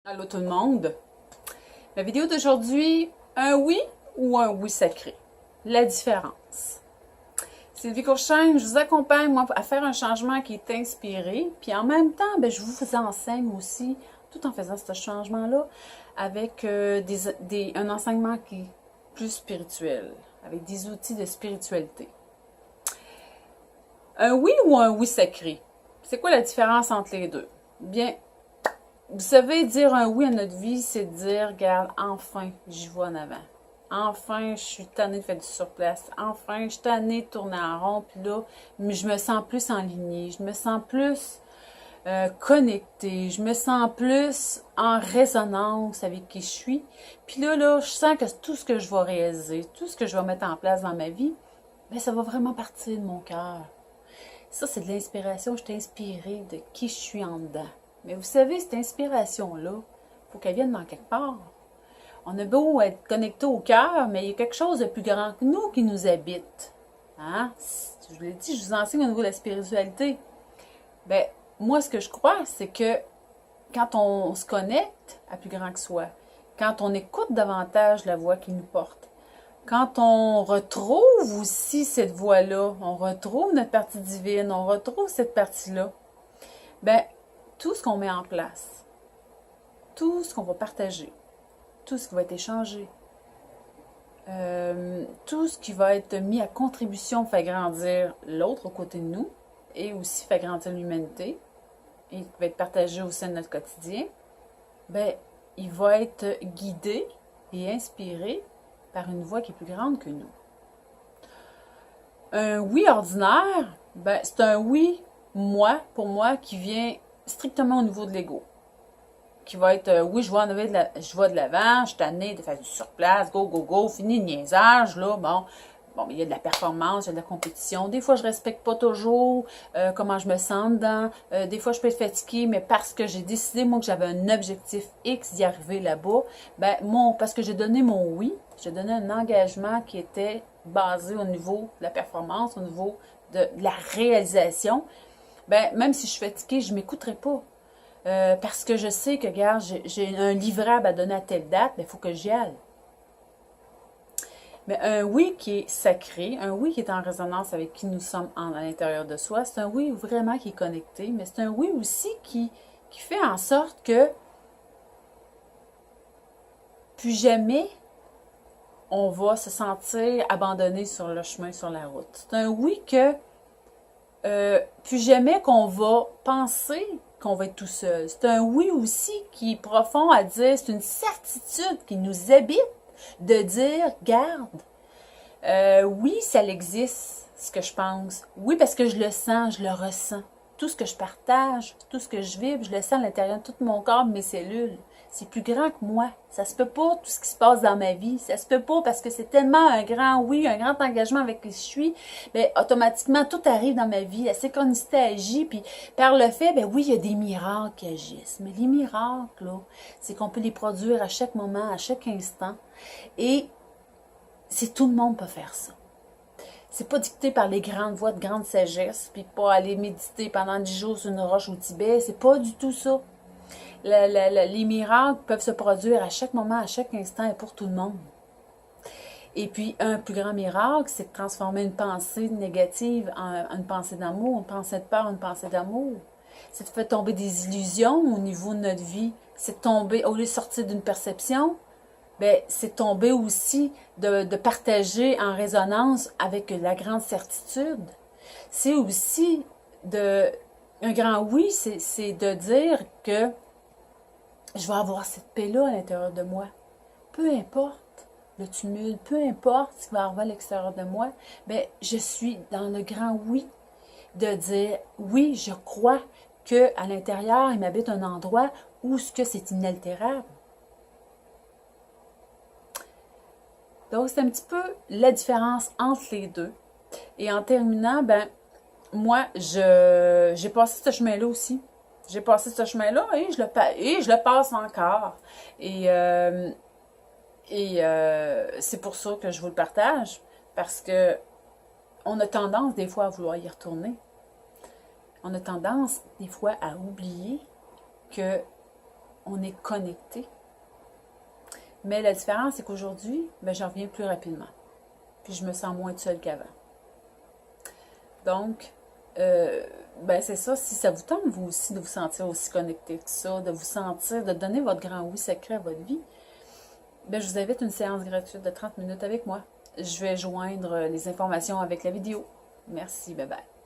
Allô tout le monde. La vidéo d'aujourd'hui, un oui ou un oui sacré? La différence. Sylvie Courchaine, je vous accompagne moi, à faire un changement qui est inspiré, puis en même temps, je vous enseigne aussi, tout en faisant ce changement-là, avec un enseignement qui est plus spirituel, avec des outils de spiritualité. Un oui ou un oui sacré? C'est quoi la différence entre les deux? Bien, vous savez, dire un oui à notre vie, c'est dire, regarde, enfin, j'y vais en avant. Enfin, je suis tannée de faire du surplace. Enfin, je suis tannée de tourner en rond. Puis là, mais je me sens plus en ligne. Je me sens plus connectée. Je me sens plus en résonance avec qui je suis. Puis là, je sens que tout ce que je vais réaliser, tout ce que je vais mettre en place dans ma vie, ça va vraiment partir de mon cœur. Ça, c'est de l'inspiration. Je suis inspirée de qui je suis en dedans. Mais vous savez, cette inspiration-là, il faut qu'elle vienne dans quelque part. On a beau être connecté au cœur, mais il y a quelque chose de plus grand que nous qui nous habite. Hein? Je vous l'ai dit, je vous enseigne au niveau de la spiritualité. Ben, moi, ce que je crois, c'est que quand on se connecte à plus grand que soi, quand on écoute davantage la voix qui nous porte, quand on retrouve aussi cette voix-là, on retrouve notre partie divine, on retrouve cette partie-là, ben, tout ce qu'on met en place, tout ce qu'on va partager, tout ce qui va être échangé, tout ce qui va être mis à contribution pour faire grandir l'autre aux côtés de nous et aussi faire grandir l'humanité et qui va être partagé au sein de notre quotidien, ben, il va être guidé et inspiré par une voix qui est plus grande que nous. Un oui ordinaire, ben, c'est un oui, pour moi, qui vient strictement au niveau de l'ego. Qui va être, oui, je vais de l'avant, je suis tannée de faire du surplace, go, go, go, fini le niaisage, là, bon, il y a de la performance, il y a de la compétition. Des fois, je respecte pas toujours comment je me sens dedans. Des fois, je peux être fatiguée, mais parce que j'ai décidé, moi, que j'avais un objectif X d'y arriver là-bas, parce que j'ai donné mon oui, j'ai donné un engagement qui était basé au niveau de la performance, au niveau de la réalisation, même si je suis fatiguée, je m'écouterai pas. Parce que je sais que, regarde, j'ai un livrable à donner à telle date, il faut que j'y aille. Mais un oui qui est sacré, un oui qui est en résonance avec qui nous sommes à l'intérieur de soi, c'est un oui vraiment qui est connecté, mais c'est un oui aussi qui fait en sorte que plus jamais on va se sentir abandonné sur le chemin, sur la route. C'est un oui que plus jamais qu'on va penser qu'on va être tout seul. C'est un oui aussi qui est profond à dire, c'est une certitude qui nous habite de dire, garde, oui, ça existe, ce que je pense. Oui, parce que je le sens, je le ressens. Tout ce que je partage, tout ce que je vibre, je le sens à l'intérieur de tout mon corps, de mes cellules. C'est plus grand que moi. Ça se peut pas, tout ce qui se passe dans ma vie. Ça se peut pas parce que c'est tellement un grand oui, un grand engagement avec qui je suis. Automatiquement, tout arrive dans ma vie. La synchronicité agit, puis par le fait, oui, il y a des miracles qui agissent. Mais les miracles, là, c'est qu'on peut les produire à chaque moment, à chaque instant. Et c'est tout le monde peut faire ça. C'est pas dicté par les grandes voix de grande sagesse, puis pas aller méditer pendant 10 jours sur une roche au Tibet. C'est pas du tout ça. Les miracles peuvent se produire à chaque moment, à chaque instant et pour tout le monde. Et puis, un plus grand miracle, c'est de transformer une pensée négative en une pensée d'amour, une pensée de peur en une pensée d'amour. C'est de faire tomber des illusions au niveau de notre vie. C'est de tomber, au lieu de sortir d'une perception, c'est tomber aussi de partager en résonance avec la grande certitude. C'est aussi un grand oui, c'est de dire que je vais avoir cette paix-là à l'intérieur de moi. Peu importe le tumulte, peu importe ce qui va arriver à l'extérieur de moi, je suis dans le grand oui de dire oui, je crois que à l'intérieur, il m'habite un endroit où ce que c'est inaltérable. Donc, c'est un petit peu la différence entre les deux. Et en terminant, moi, j'ai passé ce chemin-là aussi. J'ai passé ce chemin-là et je le passe encore. C'est pour ça que je vous le partage, parce que on a tendance des fois à vouloir y retourner. On a tendance des fois à oublier que on est connecté. Mais la différence, c'est qu'aujourd'hui, ben, j'en reviens plus rapidement. Puis je me sens moins seule qu'avant. Donc, ben c'est ça, si ça vous tente, vous aussi, de vous sentir aussi connecté que ça, de vous sentir, de donner votre grand oui secret à votre vie, ben, je vous invite à une séance gratuite de 30 minutes avec moi. Je vais joindre les informations avec la vidéo. Merci, bye bye.